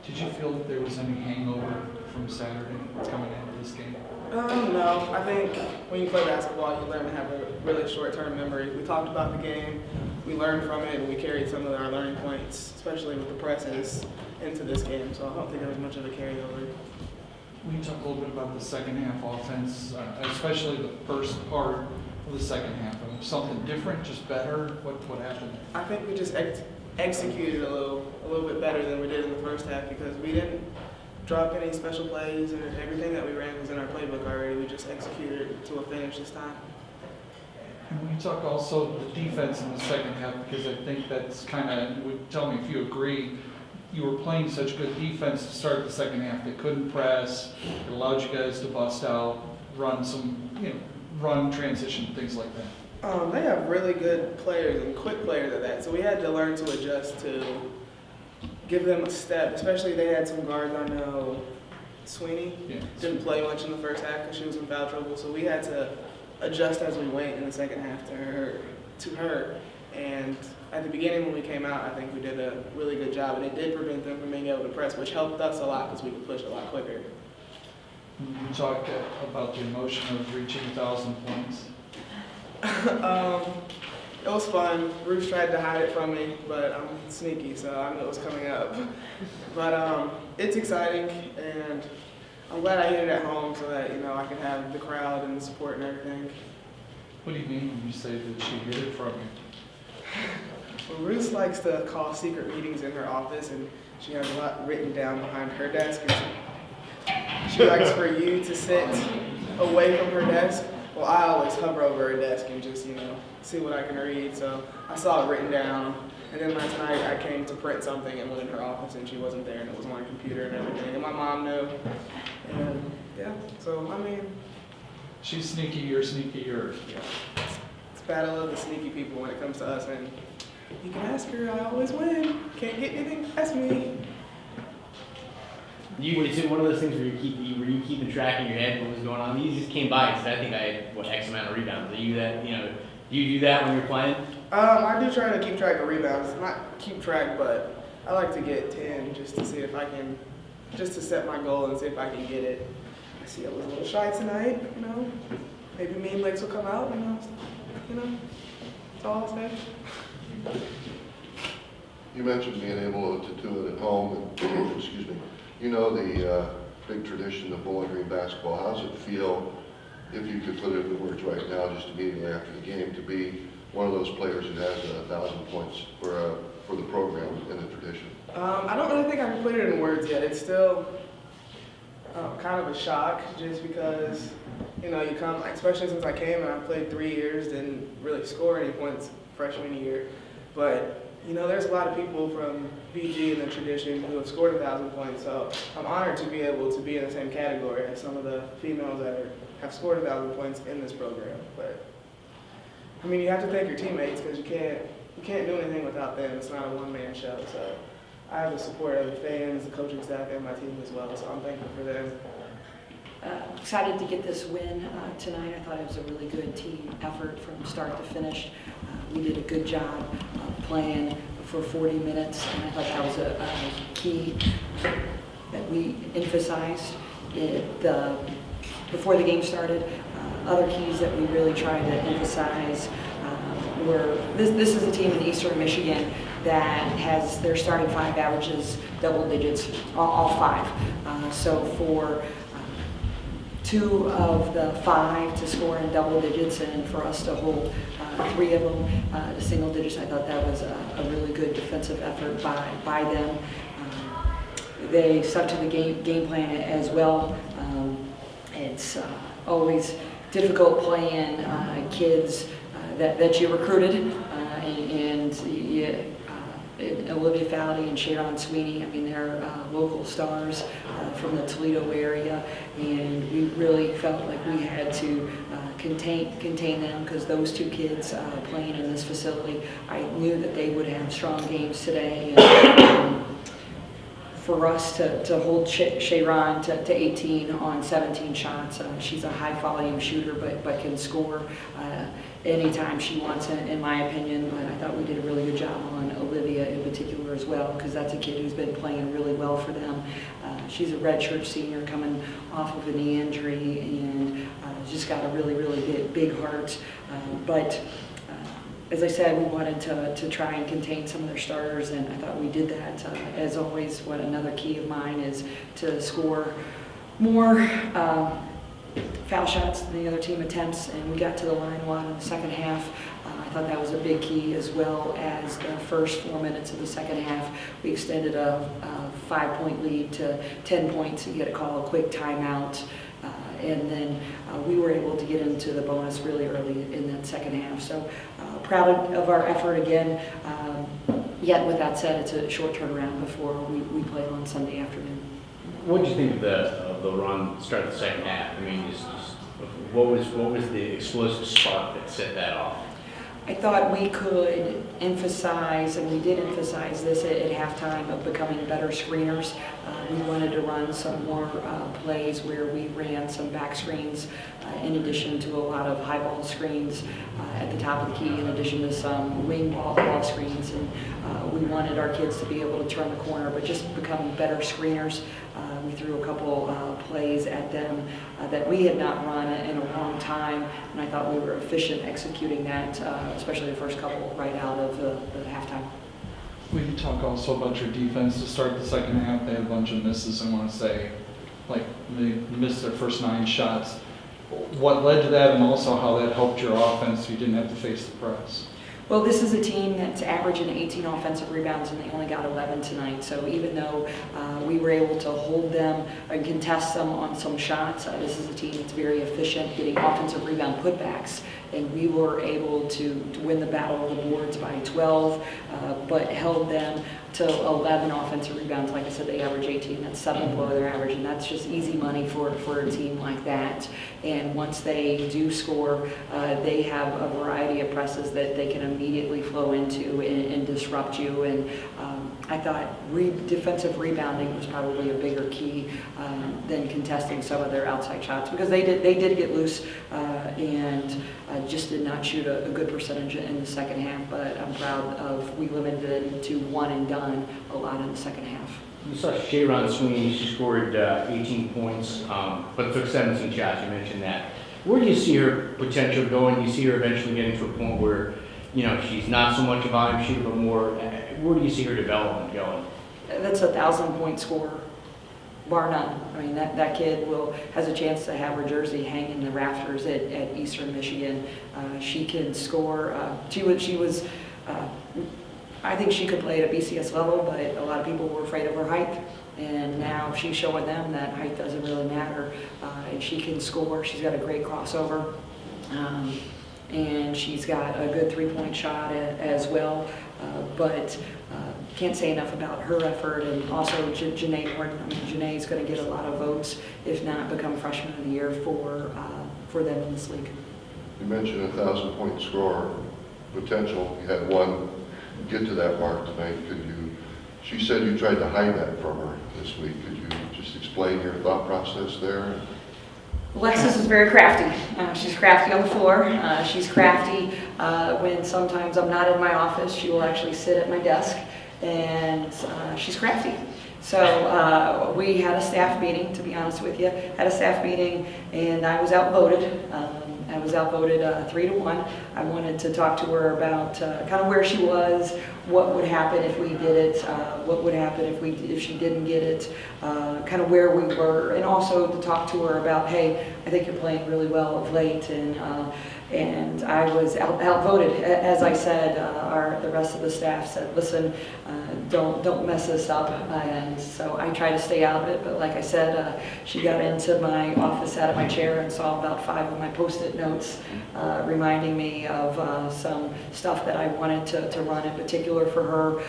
Did you feel that there was any hangover from Saturday coming into this game? No. I think when you play basketball, you learn to have a really short-term memory. We talked about the game, we learned from it, and we carried some of our learning points, especially with the presses, into this game. So I don't think there was much of a carryover. Will you talk a little bit about the second half offense, especially the first part of the second half? Something different, just better? What happened? I think we just executed a little bit better than we did in the first half because we didn't drop any special plays, and everything that we ran was in our playbook already. We just executed to a finish this time. And will you talk also the defense in the second half, because I think that's kind of, you would tell me if you agree, you were playing such good defense to start the second half. They couldn't press. It allowed you guys to bust out, run some, run transition, things like that. They have really good players and quick players at that, so we had to learn to adjust to give them a step. Especially they had some guards. I know Sweeney didn't play much in the first half because she was in foul trouble, so we had to adjust as we went in the second half to her. And at the beginning when we came out, I think we did a really good job, and it did prevent them from being able to press, which helped us a lot because we could push a lot quicker. You talk about the emotion of reaching 1,000 points. It was fun. Bruce tried to hide it from me, but I'm sneaky, so I knew it was coming up. But it's exciting, and I'm glad I hit it at home so that I can have the crowd and the support and everything. What do you mean when you say that she hid it from you? Well, Ruth likes to call secret meetings in her office, and she has a lot written down behind her desk. And she likes for you to sit away from her desk. Well, I always hover over her desk and just, see what I can read. So I saw it written down. And then last night I came to print something and went in her office and she wasn't there, and it was on my computer and everything. And my mom knew. And so She's sneaky, you're sneakier. Yeah. It's battle of the sneaky people when it comes to us. And you can ask her, I always win. Can't get anything past me. Is it one of those things where were you keeping track in your head what was going on? You just came by and said, I think I had X amount of rebounds. Do you do that when you're playing? I do try to keep track of rebounds. Not keep track, but I like to get 10 just to see if I can, just to set my goal and see if I can get it. I see I was a little shy tonight, Maybe mean legs will come out, That's all I'll say. You mentioned being able to do it at home, and excuse me. The big tradition of Bowling Green basketball. How does it feel, if you could put it into words right now, just immediately after the game, to be one of those players who has 1,000 points for the program in the tradition? I don't really think I can put it in words yet. It's still kind of a shock, just because you come, especially since I came and I played 3 years, didn't really score any points freshman year, but there's a lot of people from BG in the tradition who have scored 1,000 points, so I'm honored to be able to be in the same category as some of the females that have scored 1,000 points in this program. But you have to thank your teammates because you can't do anything without them. It's not a one-man show. So I have the support of the fans, the coaching staff, and my team as well. So I'm thankful for them. Excited to get this win tonight. I thought it was a really good team effort from start to finish. We did a good job playing for 40 minutes, and I thought that was a key that we emphasized before the game started. Other keys that we really tried to emphasize were this is a team in Eastern Michigan that has their starting 5 averages double digits, all 5. So for 2 of the 5 to score in double digits, and for us to hold 3 of them to single digits, I thought that was a really good defensive effort by them. They stuck to the game plan as well. It's always difficult playing kids that you recruited, and Olivia Fowley and Sharon Sweeney, they're local stars from the Toledo area, and we really felt like we had to contain them because those 2 kids playing in this facility, I knew that they would have strong games today. And, for us to hold Sharon to 18 on 17 shots, she's a high volume shooter, but can score anytime she wants, in my opinion. But I thought we did a really good job on Olivia in particular. her as well, because that's a kid who's been playing really well for them. She's a redshirt senior coming off of a knee injury, and just got a really, really big heart. But as I said, we wanted to try and contain some of their starters, and I thought we did that. As always, what another key of mine is to score more foul shots than the other team attempts, and we got to the line a lot in the second half. I thought that was a big key, as well as the first 4 minutes of the second half. We extended a 5-point lead to 10 points and get a quick timeout. And then we were able to get into the bonus really early in that second half. So proud of our effort again. Yet with that said, it's a short turnaround before we play on Sunday afternoon. What did you think of the run start of the second half? I mean, just what was the explosive spark that set that off? I thought we could emphasize, and we did emphasize this at halftime, of becoming better screeners. We wanted to run some more plays where we ran some back screens in addition to a lot of high ball screens at the top of the key, in addition to some wing ball screens. And we wanted our kids to be able to turn the corner, but just becoming better screeners. We threw a couple plays at them that we had not run in a long time, and I thought we were efficient executing that, especially the first couple right out of the halftime. We can talk also about your defense to start the second half. They had a bunch of misses, I want to say. Like, they missed their first 9 shots. What led to that, and also how that helped your offense so you didn't have to face the press? Well, this is a team that's averaging 18 offensive rebounds, and they only got 11 tonight. So even though we were able to hold them and contest them on some shots, this is a team that's very efficient getting offensive rebound putbacks. And we were able to win the battle of the boards by 12, but held them to 11 offensive rebounds. Like I said, they average 18. That's 7 below their average, and that's just easy money for a team like that. And once they do score, they have a variety of presses that they can immediately flow into and disrupt you. And I thought defensive rebounding was probably a bigger key than contesting some of their outside shots, because they did get loose and just did not shoot a good percentage in the second half. But I'm proud of we limited it to one and done a lot in the second half. You saw Shayron Sweeney. She scored 18 points, but took 17 shots. You mentioned that. Where do you see her potential going? Do you see her eventually getting to a point where, you know, she's not so much a volume shooter, but more? Where do you see her development going? That's a 1,000-point scorer, bar none. I mean, that kid has a chance to have her jersey hang in the rafters at Eastern Michigan. She can score. She was. I think she could play at a BCS level, but a lot of people were afraid of her height. And now she's showing them that height doesn't really matter. And she can score. She's got a great crossover. And she's got a good 3-point shot as well. But can't say enough about her effort. And also Janae Morton. I mean, Janae's going to get a lot of votes, if not become freshman of the year for them in this league. You mentioned a 1,000-point scorer potential. You had one get to that mark tonight. She said you tried to hide that from her this week. Could you just explain your thought process there? Alexis is very crafty. She's crafty on the floor. She's crafty when sometimes I'm not in my office. She will actually sit at my desk, and she's crafty. So we had a staff meeting, to be honest with you. Had a staff meeting, and I was outvoted. I was outvoted 3-1. I wanted to talk to her about kind of where she was, what would happen if we did it, what would happen if she didn't get it, kind of where we were, and also to talk to her about, hey, I think you're playing really well of late, and I was outvoted. As I said, the rest of the staff said, listen, don't mess this up. And so I try to stay out of it. But like I said, she got into my office, sat at my chair, and saw about 5 of my Post-it notes reminding me of some stuff that I wanted to run in particular for her.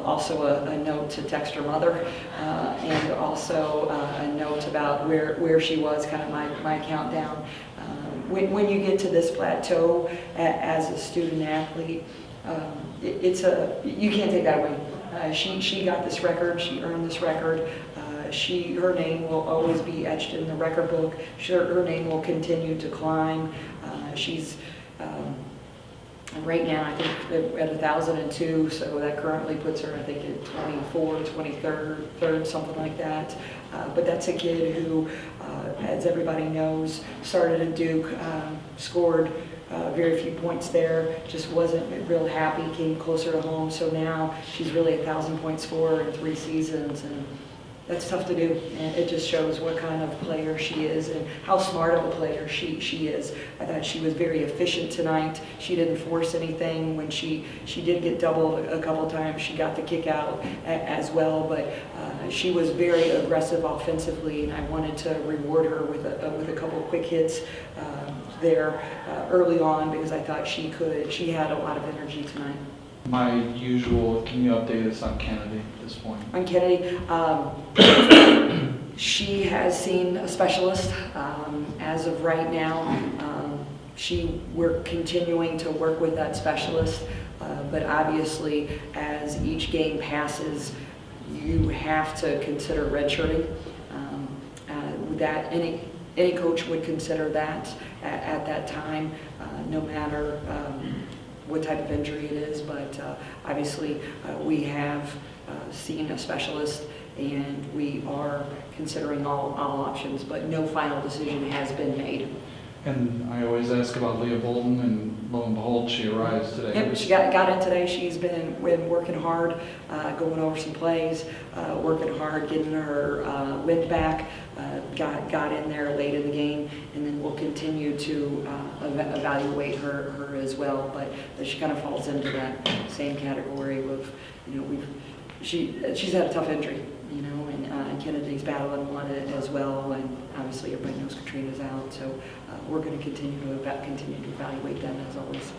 Also a note to text her mother, and also a note about where she was, kind of my countdown. When you get to this plateau as a student athlete, you can't take that away. She got this record. She earned this record. Her name will always be etched in the record book. Her name will continue to climb. She's And right now, I think at 1,002, so that currently puts her, I think, at 24, 23rd, something like that. But that's a kid who, as everybody knows, started at Duke, scored very few points there, just wasn't real happy, came closer to home. So now she's really a 1,000-point scorer in 3 seasons, and that's tough to do. And it just shows what kind of player she is and how smart of a player she is. I thought she was very efficient tonight. She didn't force anything. When she did get doubled a couple times, she got the kick out as well. But she was very aggressive offensively, and I wanted to reward her with a couple of quick hits there early on, because I thought she had a lot of energy tonight. My usual, can you update us on Kennedy at this point? On Kennedy, she has seen a specialist as of right now. We're continuing to work with that specialist, but obviously as each game passes, you have to consider redshirting. That any coach would consider that at that time, no matter what type of injury it is, but obviously we have seen a specialist and we are considering all options, but no final decision has been made. And I always ask about Leah Bolton, and lo and behold, she arrives today. Yep, she got in today. She's been working hard, going over some plays, working hard, getting her wind back, got in there late in the game, and then we'll continue to evaluate her as well. But she kind of falls into that same category of, she's had a tough injury, and Kennedy's battling one as well, and obviously everybody knows Katrina's out, so we're going to continue to evaluate them as always.